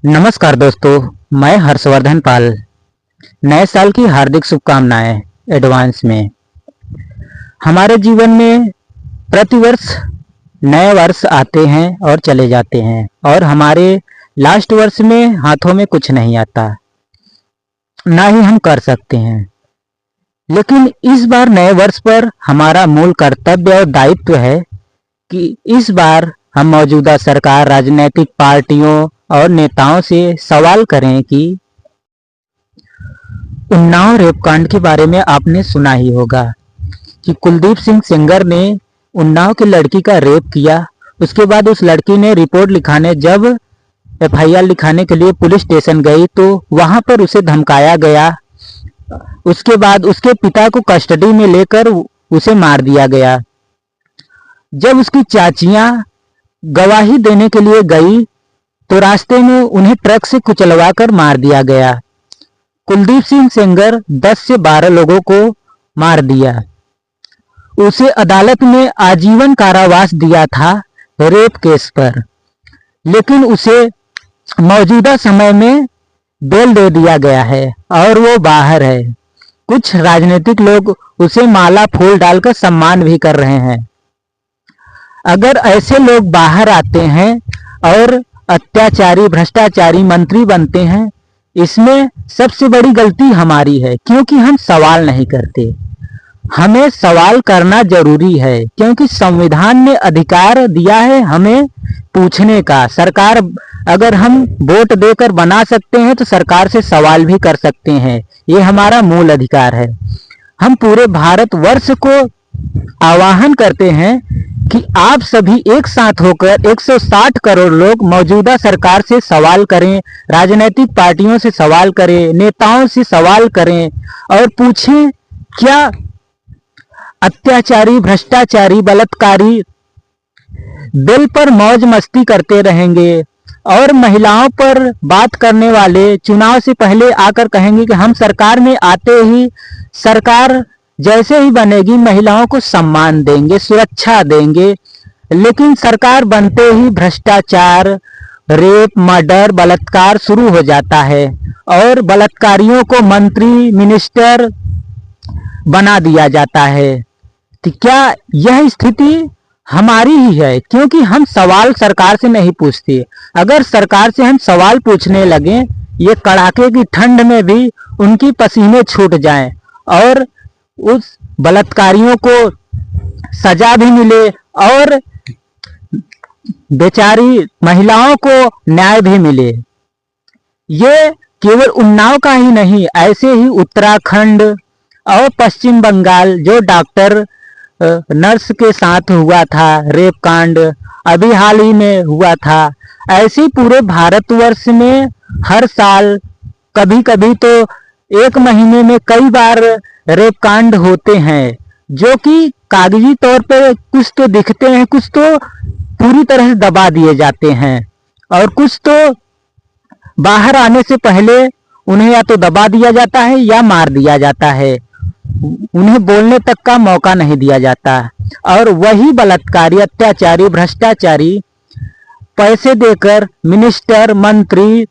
नमस्कार दोस्तों, मैं हर्षवर्धन पाल। नए साल की हार्दिक शुभकामनाएं एडवांस में। हमारे जीवन में प्रतिवर्ष नए वर्ष आते हैं और चले जाते हैं और हमारे लास्ट वर्ष में हाथों में कुछ नहीं आता, ना ही हम कर सकते हैं। लेकिन इस बार नए वर्ष पर हमारा मूल कर्तव्य और दायित्व है कि इस बार हम मौजूदा सरकार, राजनीतिक पार्टियों और नेताओं से सवाल करें कि उन्नाव रेप कांड के बारे में आपने सुना ही होगा कि कुलदीप सिंह सेंगर ने उन्नाव की लड़की का रेप किया। उसके बाद उस लड़की ने रिपोर्ट लिखाने जब एफआईआर लिखाने के लिए पुलिस स्टेशन गई तो वहां पर उसे धमकाया गया। उसके बाद उसके पिता को कस्टडी में लेकर उसे मार दिया गया। जब उसकी चाचियां गवाही देने के लिए गई तो रास्ते में उन्हें ट्रक से कुचलवाकर मार दिया गया। कुलदीप सिंह सेंगर 10 से 12 लोगों को मार दिया। उसे अदालत में आजीवन कारावास दिया था रेप केस पर, लेकिन उसे मौजूदा समय में बेल दे दिया गया है और वो बाहर है। कुछ राजनीतिक लोग उसे माला फूल डालकर सम्मान भी कर रहे हैं। अगर ऐसे लोग बाहर आते हैं और अत्याचारी, भ्रष्टाचारी मंत्री बनते हैं, इसमें सबसे बड़ी गलती हमारी है, क्योंकि हम सवाल नहीं करते। हमें सवाल करना जरूरी है, क्योंकि संविधान ने अधिकार दिया है हमें पूछने का। सरकार अगर हम वोट देकर बना सकते हैं तो सरकार से सवाल भी कर सकते हैं, ये हमारा मूल अधिकार है। हम पूरे भारतवर्ष को आह्वान करते हैं कि आप सभी एक साथ होकर 160 करोड़ लोग मौजूदा सरकार से सवाल करें, राजनीतिक पार्टियों से सवाल करें, नेताओं से सवाल करें और पूछें क्या अत्याचारी, भ्रष्टाचारी, बलात्कारी बिल पर मौज मस्ती करते रहेंगे और महिलाओं पर बात करने वाले चुनाव से पहले आकर कहेंगे कि हम सरकार में आते ही, सरकार जैसे ही बनेगी महिलाओं को सम्मान देंगे, सुरक्षा देंगे, लेकिन सरकार बनते ही भ्रष्टाचार, रेप, मर्डर, बलात्कार शुरू हो जाता है और बलात्कारियों को मंत्री, मिनिस्टर बना दिया जाता है। तो क्या यह स्थिति हमारी ही है? क्योंकि हम सवाल सरकार से नहीं पूछते। अगर सरकार से हम सवाल पूछने लगे, ये कड़ाके की ठंड में भी उनकी पसीने छूट जाएं और उस बलात्कारियों को सजा भी मिले और बेचारी महिलाओं को न्याय भी मिले। ये केवल उन्नाव का ही नहीं, ऐसे ही उत्तराखंड और पश्चिम बंगाल जो डॉक्टर नर्स के साथ हुआ था रेप कांड, अभी हाल ही में हुआ था, ऐसे पूरे भारतवर्ष में हर साल कभी कभी तो एक महीने में कई बार रेप कांड होते हैं, जो कि कागजी तौर पे कुछ तो दिखते हैं, कुछ तो पूरी तरह से दबा दिए जाते हैं और कुछ तो बाहर आने से पहले उन्हें या तो दबा दिया जाता है या मार दिया जाता है। उन्हें बोलने तक का मौका नहीं दिया जाता और वही बलात्कारी, अत्याचारी, भ्रष्टाचारी पैसे देकर मिनिस्टर, मंत्री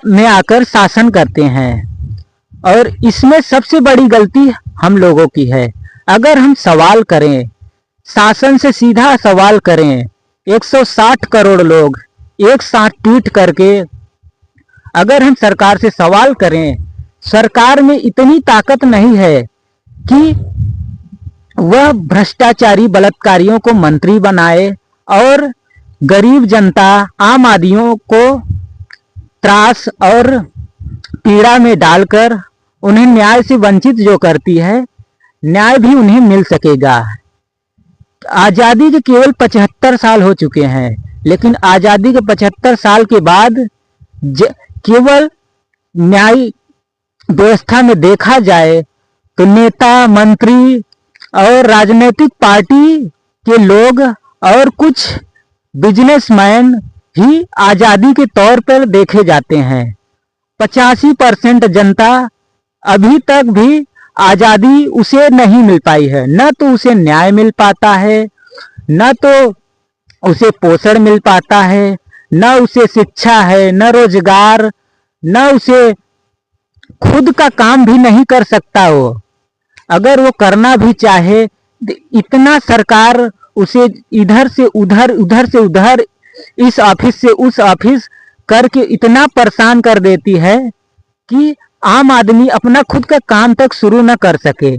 में आकर शासन करते हैं और इसमें सबसे बड़ी गलती हम लोगों की है। अगर हम सवाल करें, शासन से सीधा सवाल करें, 160 करोड़ लोग एक साथ ट्वीट करके अगर हम सरकार से सवाल करें, सरकार में इतनी ताकत नहीं है कि वह भ्रष्टाचारी, बलात्कारियों को मंत्री बनाए और गरीब जनता, आम आदमियों को त्रास और पीड़ा में डालकर उन्हें न्याय से वंचित जो करती है, न्याय भी उन्हें मिल सकेगा। आजादी के केवल 75 साल हो चुके हैं, लेकिन आजादी के 75 साल के बाद केवल न्याय व्यवस्था में देखा जाए तो नेता, मंत्री और राजनीतिक पार्टी के लोग और कुछ बिजनेसमैन ही आजादी के तौर पर देखे जाते हैं। 85% जनता अभी तक भी आजादी उसे नहीं मिल पाई है। न तो उसे न्याय मिल पाता है, न तो उसे पोषण मिल पाता है, न उसे शिक्षा है, न रोजगार, न उसे खुद का काम भी नहीं कर सकता वो। अगर वो करना भी चाहे तो इतना सरकार उसे इधर से उधर, उधर से उधर, इस ऑफिस से उस ऑफिस करके इतना परेशान कर देती है कि आम आदमी अपना खुद का काम तक शुरू न कर सके।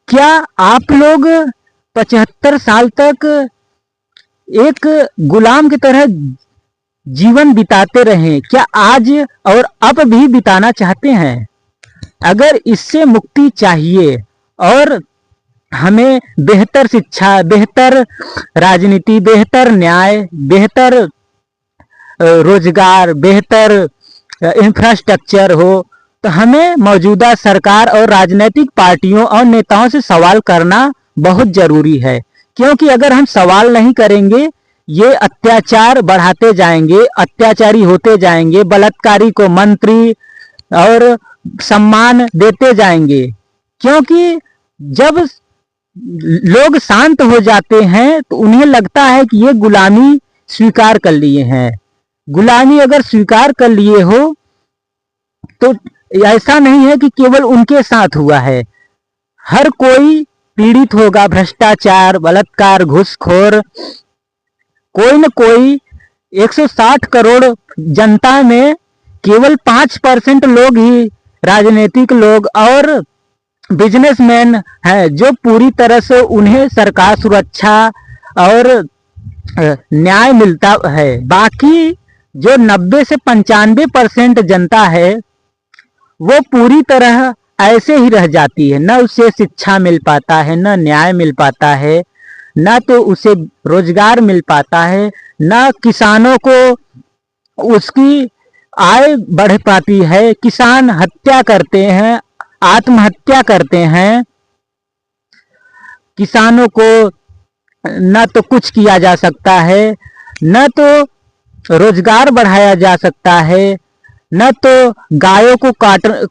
क्या आप लोग 75 साल तक एक गुलाम की तरह जीवन बिताते रहे? क्या आज और अब भी बिताना चाहते हैं? अगर इससे मुक्ति चाहिए और हमें बेहतर शिक्षा, बेहतर राजनीति, बेहतर न्याय, बेहतर रोजगार, बेहतर इंफ्रास्ट्रक्चर हो, तो हमें मौजूदा सरकार और राजनीतिक पार्टियों और नेताओं से सवाल करना बहुत जरूरी है। क्योंकि अगर हम सवाल नहीं करेंगे, ये अत्याचार बढ़ाते जाएंगे, अत्याचारी होते जाएंगे, बलात्कारी को मंत्री और सम्मान देते जाएंगे। क्योंकि जब लोग शांत हो जाते हैं तो उन्हें लगता है कि ये गुलामी स्वीकार कर लिए हैं। गुलामी अगर स्वीकार कर लिए हो तो ऐसा नहीं है कि केवल उनके साथ हुआ है, हर कोई पीड़ित होगा। भ्रष्टाचार, बलात्कार, घूसखोर, कोई न कोई 160 करोड़ जनता में केवल 5% लोग ही राजनीतिक लोग और बिजनेसमैन हैं जो पूरी तरह से उन्हें सरकार सुरक्षा और न्याय मिलता है। बाकी जो 90 से 95% जनता है वो पूरी तरह ऐसे ही रह जाती है। न उसे शिक्षा मिल पाता है, न न्याय मिल पाता है, न तो उसे रोजगार मिल पाता है, न किसानों को उसकी आय बढ़ पाती है। किसान हत्या करते हैं, आत्महत्या करते हैं। किसानों को न तो कुछ किया जा सकता है, न तो रोजगार बढ़ाया जा सकता है, न तो गायों को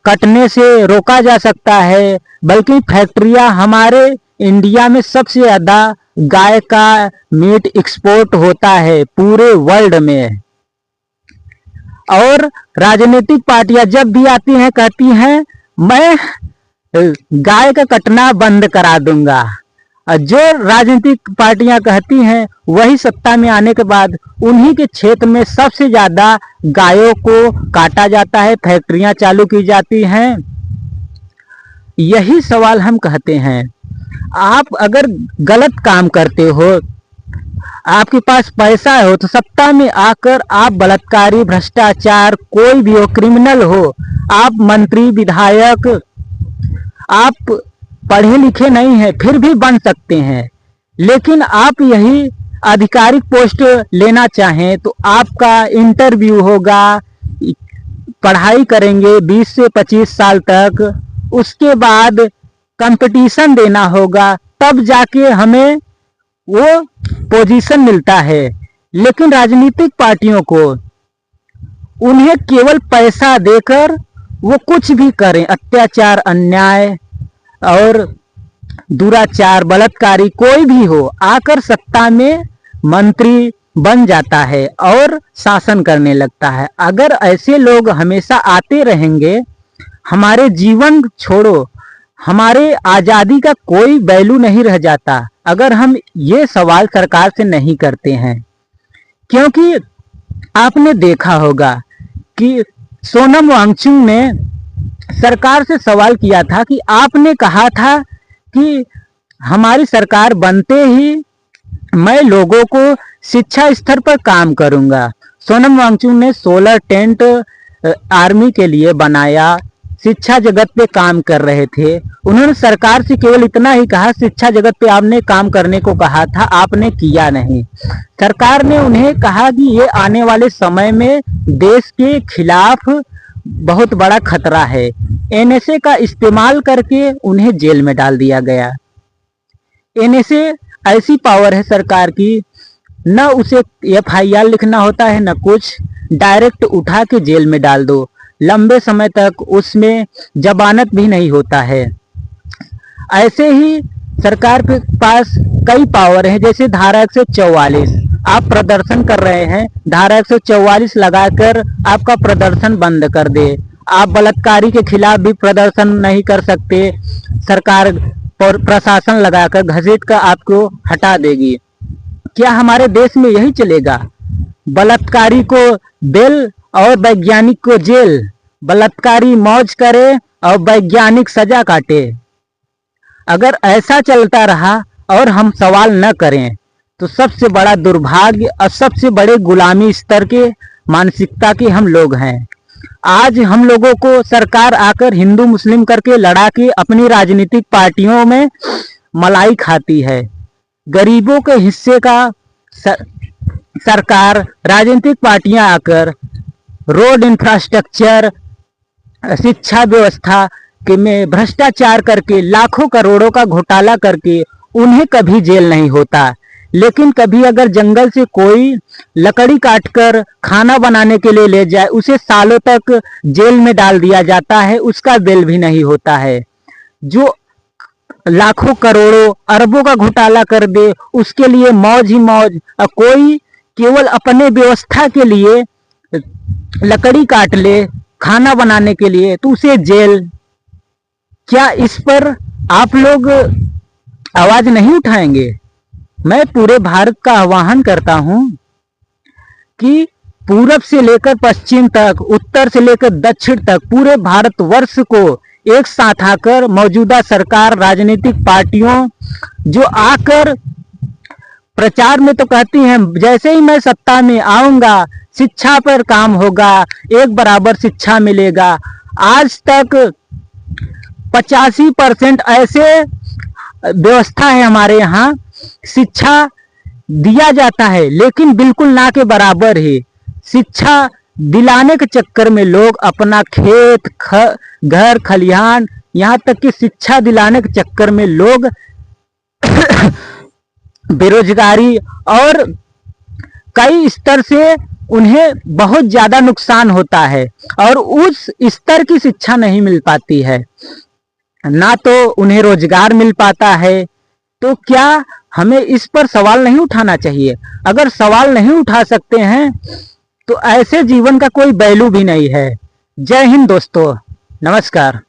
कटने से रोका जा सकता है। बल्कि फैक्ट्रियां, हमारे इंडिया में सबसे ज्यादा गाय का मीट एक्सपोर्ट होता है पूरे वर्ल्ड में। और राजनीतिक पार्टियां जब भी आती हैं कहती हैं मैं गाय का कटना बंद करा दूंगा। जो राजनीतिक पार्टियां कहती हैं वही सत्ता में आने के बाद उन्हीं के क्षेत्र में सबसे ज्यादा गायों को काटा जाता है, फैक्ट्रियां चालू की जाती हैं। यही सवाल हम कहते हैं, आप अगर गलत काम करते हो, आपके पास पैसा हो, तो सत्ता में आकर आप बलात्कारी, भ्रष्टाचार, कोई भी हो, क्रिमिनल हो, आप मंत्री, विधायक, आप पढ़े लिखे नहीं हैं फिर भी बन सकते हैं। लेकिन आप यही आधिकारिक पोस्ट लेना चाहें तो आपका इंटरव्यू होगा, पढ़ाई करेंगे 20 से 25 साल तक, उसके बाद कंपटीशन देना होगा, तब जाके हमें वो पोजीशन मिलता है। लेकिन राजनीतिक पार्टियों को उन्हें केवल पैसा देकर वो कुछ भी करें, अत्याचार, अन्याय और दुराचार, बलात्कारी कोई भी हो, आकर सत्ता में मंत्री बन जाता है और शासन करने लगता है। अगर ऐसे लोग हमेशा आते रहेंगे, हमारे जीवन छोड़ो, हमारे आज़ादी का कोई वैल्यू नहीं रह जाता अगर हम ये सवाल सरकार से नहीं करते हैं। क्योंकि आपने देखा होगा कि सोनम वांगचुक ने सरकार से सवाल किया था कि आपने कहा था कि हमारी सरकार बनते ही मैं लोगों को शिक्षा स्तर पर काम करूंगा। सोनम वांगचुक ने सोलर टेंट आर्मी के लिए बनाया, शिक्षा जगत पे काम कर रहे थे। उन्होंने सरकार से केवल इतना ही कहा, शिक्षा जगत पे आपने काम करने को कहा था, आपने किया नहीं। सरकार ने उन्हें कहा कि ये आने वाले समय में देश के खिलाफ बहुत बड़ा खतरा है। एनएसए का इस्तेमाल करके उन्हें जेल में डाल दिया गया। एनएसए ऐसी पावर है सरकार की, न उसे एफआईआर लिखना होता है, न कुछ, डायरेक्ट उठा के जेल में डाल दो। लंबे समय तक उसमें जमानत भी नहीं होता है। ऐसे ही सरकार के पास कई पावर है, जैसे धारा 144, आप प्रदर्शन कर रहे हैं, धारा 144 लगाकर आपका प्रदर्शन बंद कर दे। आप बलात्कारी के खिलाफ भी प्रदर्शन नहीं कर सकते, सरकार और प्रशासन लगाकर घसीट कर आपको हटा देगी। क्या हमारे देश में यही चलेगा? बलात्कारी को बेल और वैज्ञानिक को जेल, बलात्कारी मौज करे और वैज्ञानिक सजा काटे। अगर ऐसा चलता रहा और हम सवाल न करें तो सबसे बड़ा दुर्भाग्य और सबसे बड़े गुलामी स्तर के मानसिकता के हम लोग हैं। आज हम लोगों को सरकार आकर हिंदू मुस्लिम करके लड़ा के अपनी राजनीतिक पार्टियों में मलाई खाती है। गरीबों के हिस्से का सरकार राजनीतिक पार्टियां आकर रोड इंफ्रास्ट्रक्चर, शिक्षा व्यवस्था के में भ्रष्टाचार करके लाखों करोड़ों का घोटाला करके उन्हें कभी जेल नहीं होता। लेकिन कभी अगर जंगल से कोई लकड़ी काटकर खाना बनाने के लिए ले जाए, उसे सालों तक जेल में डाल दिया जाता है, उसका बेल भी नहीं होता है। जो लाखों करोड़ों अरबों का घोटाला कर दे उसके लिए मौज ही मौज, और कोई केवल अपने व्यवस्था के लिए लकड़ी काट ले खाना बनाने के लिए तो उसे जेल। क्या इस पर आप लोग आवाज नहीं उठाएंगे? मैं पूरे भारत का आह्वान करता हूं कि पूरब से लेकर पश्चिम तक, उत्तर से लेकर दक्षिण तक पूरे भारतवर्ष को एक साथ आकर मौजूदा सरकार, राजनीतिक पार्टियों जो आकर प्रचार में तो कहती हैं जैसे ही मैं सत्ता में आऊंगा शिक्षा पर काम होगा, एक बराबर शिक्षा मिलेगा। आज तक 85% ऐसे व्यवस्था है हमारे यहाँ, शिक्षा दिया जाता है लेकिन बिल्कुल ना के बराबर है। शिक्षा दिलाने के चक्कर में लोग अपना खेत घर खलिहान, यहाँ तक कि शिक्षा दिलाने के चक्कर में लोग बेरोजगारी और कई स्तर से उन्हें बहुत ज्यादा नुकसान होता है और उस स्तर की शिक्षा नहीं मिल पाती है, ना तो उन्हें रोजगार मिल पाता है। तो क्या हमें इस पर सवाल नहीं उठाना चाहिए? अगर सवाल नहीं उठा सकते हैं तो ऐसे जीवन का कोई वैल्यू भी नहीं है। जय हिंद दोस्तों, नमस्कार।